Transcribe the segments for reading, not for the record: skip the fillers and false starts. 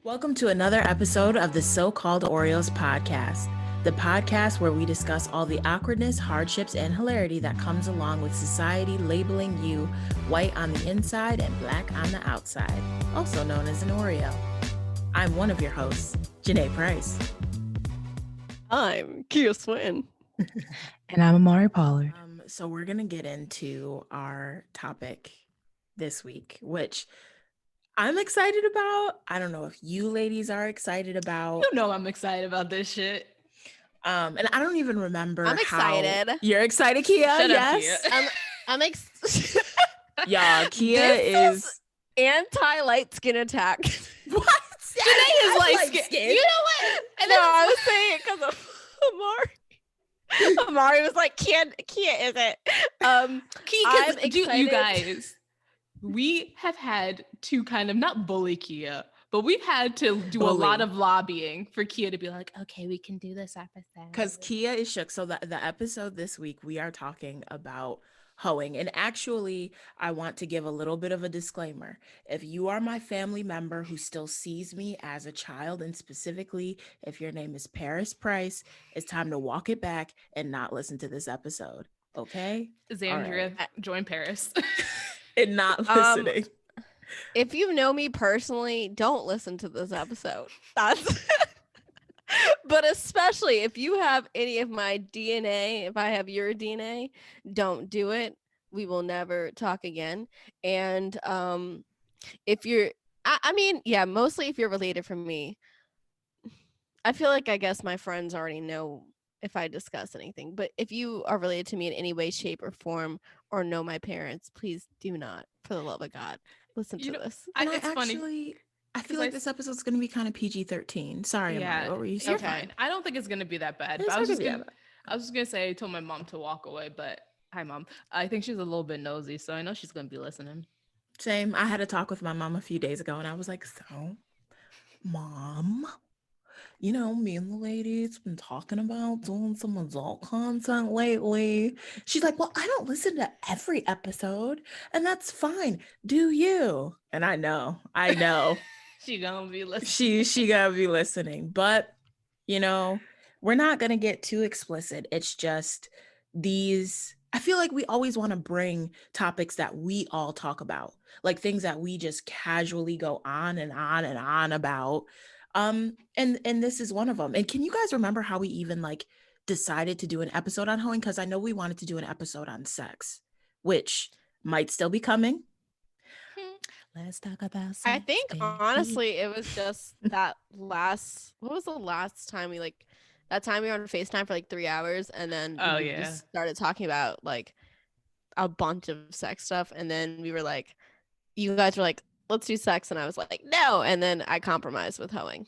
Welcome to another episode of the So-Called Oreos podcast, the podcast where we discuss all the awkwardness, hardships, and hilarity that comes along with society labeling you white on the inside and black on the outside, also known as an Oreo. I'm one of your hosts, Janae Price. I'm Kia Swinton. And I'm Amari Pollard. So we're going to get into our topic this week, which I'm excited about. I don't know if you ladies are excited about. You know I'm excited about this shit. And I don't even remember. I'm excited. You're excited, Kia? Shut yes. up, Kia. Yeah, Kia is anti-light skin attack. What? Janae is light skin. You know what? And then I was saying it because of Amari. Amari was like, Kia isn't. I'm excited. You guys, we have had to kind of not bully Kia, but we've had to do a lot of lobbying for Kia to be like, okay, we can do this episode. Because Kia is shook. So the episode this week, we are talking about hoeing. And actually, I want to give a little bit of a disclaimer. If you are my family member who still sees me as a child, and specifically if your name is Paris Price, it's time to walk it back and not listen to this episode. Okay? Xandria, join Paris. And not listening. If you know me personally, don't listen to this episode. That's but especially if you have any of my DNA, if I have your DNA, don't do it. We will never talk again. And if you're mostly if you're related from me, I feel like I guess my friends already know if I discuss anything. But if you are related to me in any way, shape, or form, or know my parents, please do not, for the love of God, listen to this. It's funny. I feel like this episode's going to be kind of PG-13. Sorry, Amari, what were you saying? You're fine. I don't think it's going to be that bad. But I was just going to say, I told my mom to walk away, but hi, Mom. I think she's a little bit nosy, so I know she's going to be listening. Same. I had a talk with my mom a few days ago, and I was like, so, Mom, you know, me and the ladies been talking about doing some adult content lately. She's like, well, I don't listen to every episode, and that's fine. Do you? And I know. She gonna be listening. She gonna be listening. But, you know, we're not gonna get too explicit. It's just these, I feel like we always want to bring topics that we all talk about, like things that we just casually go on and on and on about. And this is one of them. And can you guys remember how we even like decided to do an episode on hoeing? Because I know we wanted to do an episode on sex, which might still be coming. Let's talk about sex. I think honestly, it was just what was the last time that time we were on FaceTime for like 3 hours, and then we just started talking about like a bunch of sex stuff, and then we were like, you guys were like, let's do sex, and I was like, no, and then I compromised with hoeing.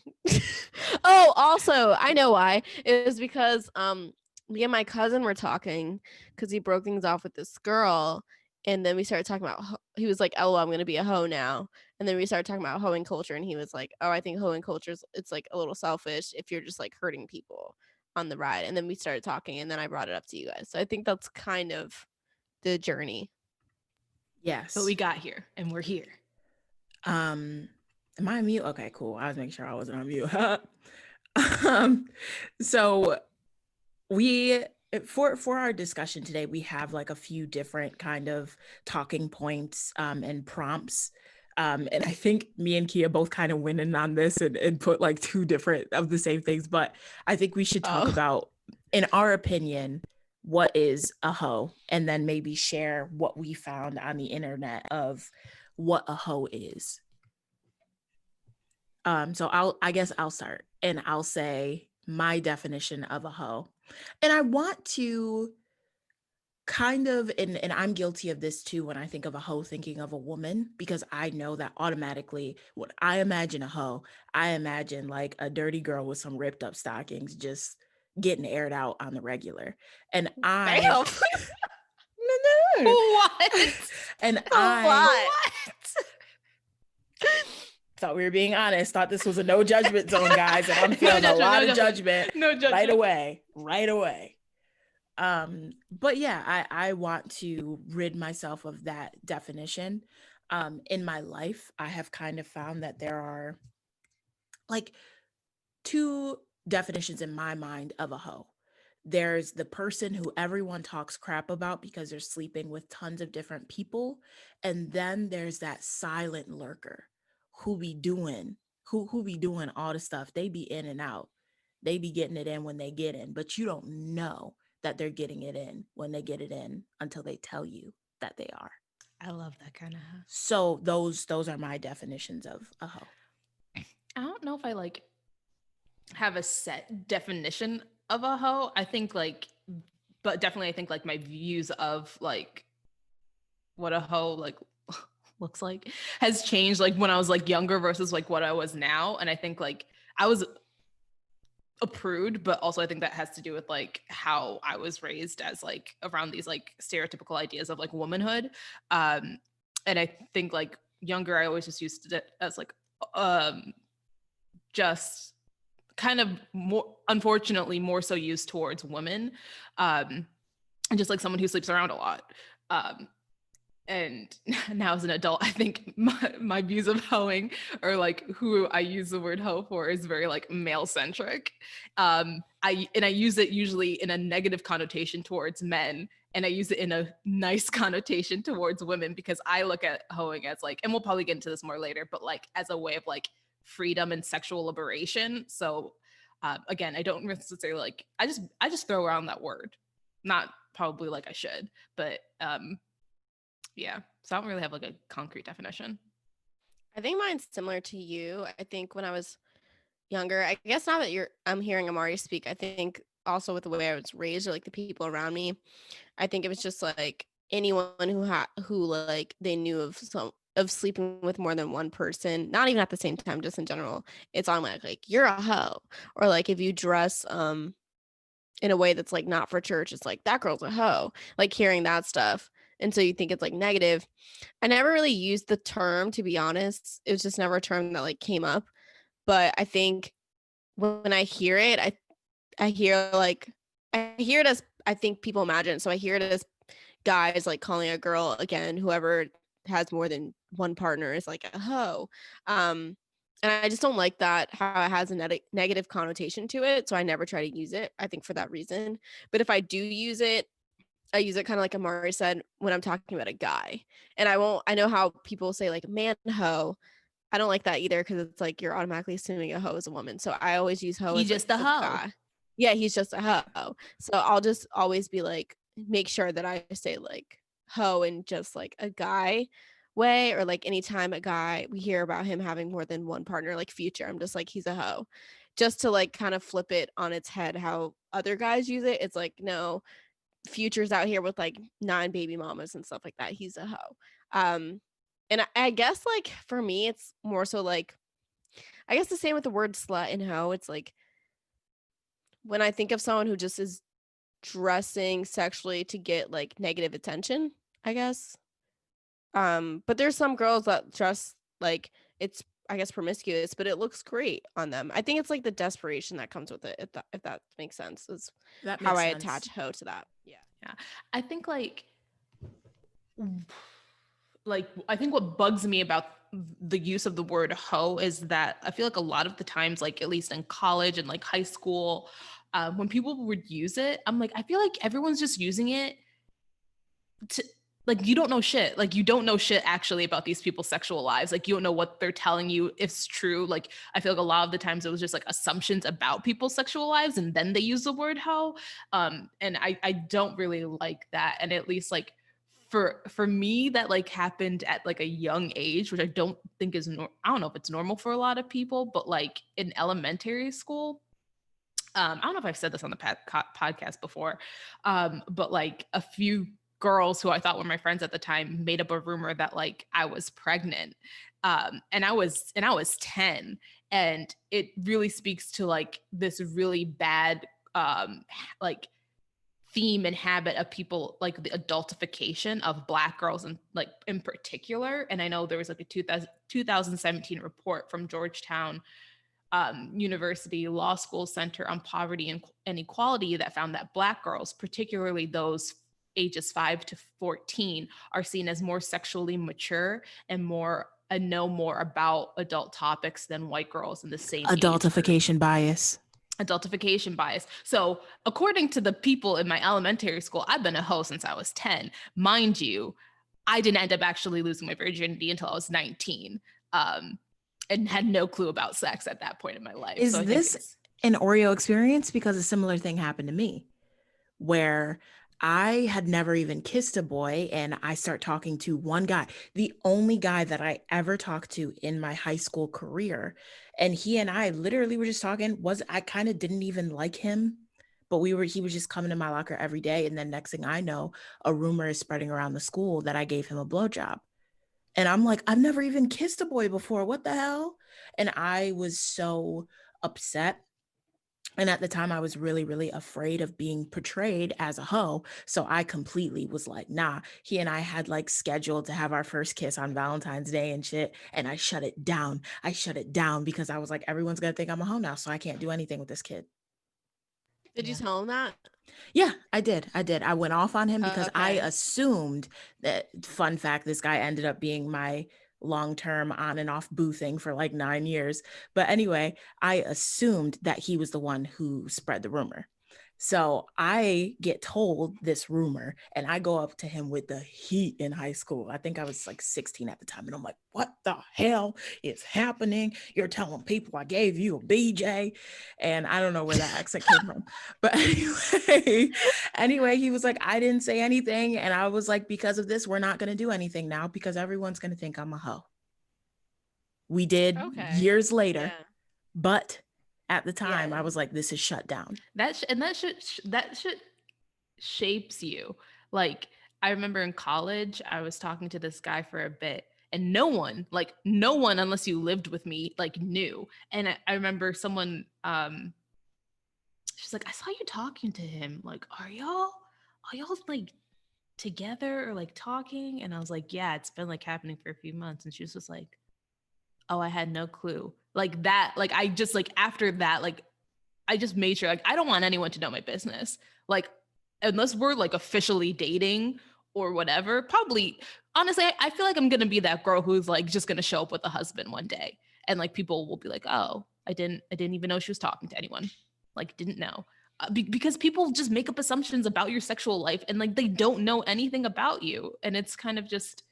Oh, also, I know why. It was because me and my cousin were talking because he broke things off with this girl, and then we started talking about, he was like, oh, I'm going to be a hoe now. And then we started talking about hoeing culture, and he was like, oh, I think hoeing culture it's like a little selfish if you're just like hurting people on the ride. And then we started talking, and then I brought it up to you guys. So I think that's kind of the journey. Yes. But we got here, and we're here. Am I on mute? Okay, cool. I was making sure I wasn't on mute. So we, for our discussion today, we have like a few different kind of talking points and prompts. And I think me and Kia both kind of went in on this and put like two different of the same things, but I think we should talk about, in our opinion, what is a hoe, and then maybe share what we found on the internet of what a hoe is. So I guess I'll start, and I'll say my definition of a hoe. And I want to kind of, and I'm guilty of this too, when I think of a hoe, thinking of a woman, because I know that automatically when I imagine a hoe, I imagine like a dirty girl with some ripped up stockings just getting aired out on the regular. And No. What? And thought we were being honest, thought this was a no judgment zone, guys, and I'm feeling a lot of judgment right away. But yeah, I want to rid myself of that definition. In my life, I have kind of found that there are like two definitions in my mind of a hoe. There's the person who everyone talks crap about because they're sleeping with tons of different people. And then there's that silent lurker who be doing all the stuff. They be in and out. They be getting it in when they get in, but you don't know that they're getting it in when they get it in until they tell you that they are. I love that kind of hoe. So those are my definitions of a hoe. I don't know if I like have a set definition of a hoe. I think like, but definitely I think like my views of like what a hoe like looks like has changed like when I was like younger versus like what I was now. And I think like I was a prude, but also I think that has to do with like how I was raised as like around these like stereotypical ideas of like womanhood. And I think like younger, I always just used it as like just kind of more, unfortunately, more so used towards women, and just like someone who sleeps around a lot. And now as an adult, I think my views of hoeing, or like who I use the word hoe for, is very like male centric. I use it usually in a negative connotation towards men, and I use it in a nice connotation towards women, because I look at hoeing as like, and we'll probably get into this more later, but like as a way of like freedom and sexual liberation. So again, I don't necessarily like, I just throw around that word, not probably like I should, but yeah, so I don't really have like a concrete definition. I think mine's similar to you. I think when I was younger, I guess now that I'm hearing Amari speak, I think also with the way I was raised or like the people around me, I think it was just like anyone who like they knew of sleeping with more than one person, not even at the same time, just in general, it's on like you're a hoe. Or like if you dress in a way that's like not for church, it's like that girl's a hoe, like hearing that stuff. And so you think it's like negative. I never really used the term, to be honest. It was just never a term that like came up. But I think when I hear it, I hear it as I think people imagine. So I hear it as guys like calling a girl, again, whoever has more than one partner, is like a hoe. And I just don't like that, how it has a negative connotation to it. So I never try to use it, I think, for that reason. But if I do use it, I use it kind of like Amari said, when I'm talking about a guy. And I know how people say like man hoe. I don't like that either, because it's like you're automatically assuming a hoe is a woman. So I always use hoe He's as just like a a hoe. guy. Yeah, he's just a hoe. So I'll just always be like, make sure that I say like hoe in just like a guy way, or like anytime a guy, we hear about him having more than one partner, like Future, I'm just like, he's a hoe. Just to like kind of flip it on its head, how other guys use it. It's like, no, Future's out here with like 9 baby mamas and stuff like that. He's a hoe. And I guess like for me, it's more so like, I guess the same with the word slut and hoe. It's like when I think of someone who just is dressing sexually to get like negative attention, I guess. But there's some girls that dress like it's, I guess, promiscuous, but it looks great on them. I think it's like the desperation that comes with it, if that makes sense, is That how makes I sense. attach hoe to that. Yeah. I think I think what bugs me about the use of the word hoe is that I feel like a lot of the times, like at least in college and like high school, when people would use it, I'm like, I feel like everyone's just using it to, like, you don't know shit. Like, you don't know shit actually about these people's sexual lives. Like, you don't know what they're telling you if it's true. Like, I feel like a lot of the times it was just like assumptions about people's sexual lives, and then they use the word hoe. And I don't really like that. And at least like for me, that like happened at like a young age, which I don't think is I don't know if it's normal for a lot of people, but like in elementary school, I don't know if I've said this on the podcast before, but like a few girls who I thought were my friends at the time made up a rumor that like I was pregnant. And I was 10, and it really speaks to like this really bad like theme and habit of people, like the adultification of Black girls, and like in particular. And I know there was like a 2017 report from Georgetown University Law School Center on Poverty and Equality that found that Black girls, particularly those ages 5 to 14, are seen as more sexually mature and more and know more about adult topics than white girls in the same age Adultification group. bias. Adultification bias. So according to the people in my elementary school, I've been a hoe since I was 10. Mind you, I didn't end up actually losing my virginity until I was 19, and had no clue about sex at that point in my life. Is this an Oreo experience? Because a similar thing happened to me, where I had never even kissed a boy, and I start talking to one guy, the only guy that I ever talked to in my high school career. And he and I literally were just talking. I kind of didn't even like him, but he was just coming to my locker every day. And then next thing I know, a rumor is spreading around the school that I gave him a blowjob. And I'm like, I've never even kissed a boy before. What the hell? And I was so upset. And at the time, I was really, really afraid of being portrayed as a hoe. So I completely was like, nah. He and I had like scheduled to have our first kiss on Valentine's Day and shit. And I shut it down. Because I was like, everyone's going to think I'm a hoe now. So I can't do anything with this kid. Did you tell him that? Yeah, I did. I went off on him because I assumed that, fun fact, this guy ended up being my long-term on and off boo thing for like 9 years. But anyway, I assumed that he was the one who spread the rumor. So I get told this rumor, and I go up to him with the heat in high school. I think I was like 16 at the time. And I'm like, what the hell is happening? You're telling people I gave you a BJ. And I don't know where that accent came from. But anyway, he was like, I didn't say anything. And I was like, because of this, we're not going to do anything now because everyone's going to think I'm a hoe. We did years later, but at the time, I was like, this is shut down. That shit shapes you. Like, I remember in college, I was talking to this guy for a bit, and no one unless you lived with me, like, knew. And I remember someone, she's like, I saw you talking to him. Like, are y'all like together or like talking? And I was like, yeah, it's been like happening for a few months. And she was just like, oh, I had no clue. Like that, like I just like after that, like I just made sure, like, I don't want anyone to know my business. Like, unless we're like officially dating or whatever, probably, honestly, I feel like I'm going to be that girl who's like just going to show up with a husband one day. And like people will be like, oh, I didn't even know she was talking to anyone. Like, didn't know. Because people just make up assumptions about your sexual life and like they don't know anything about you. And it's kind of just,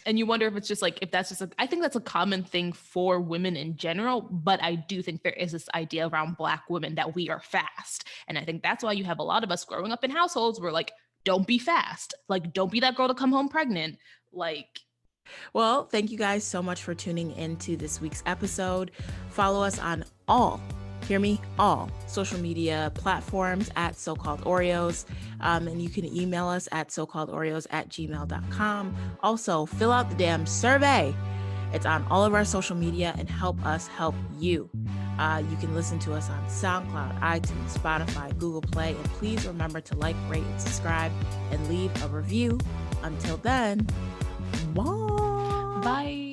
and you wonder if it's just like, if that's just, I think that's a common thing for women in general, but I do think there is this idea around Black women that we are fast. And I think that's why you have a lot of us growing up in households where like, don't be fast. Like, don't be that girl to come home pregnant. Like, well, thank you guys so much for tuning into this week's episode. Follow us on all social media platforms at So-Called Oreos. And you can email us at socalledoreos@gmail.com. Also, fill out the damn survey. It's on all of our social media and help us help you. You can listen to us on SoundCloud, iTunes, Spotify, Google Play. And please remember to like, rate, and subscribe and leave a review. Until then, bye. Bye.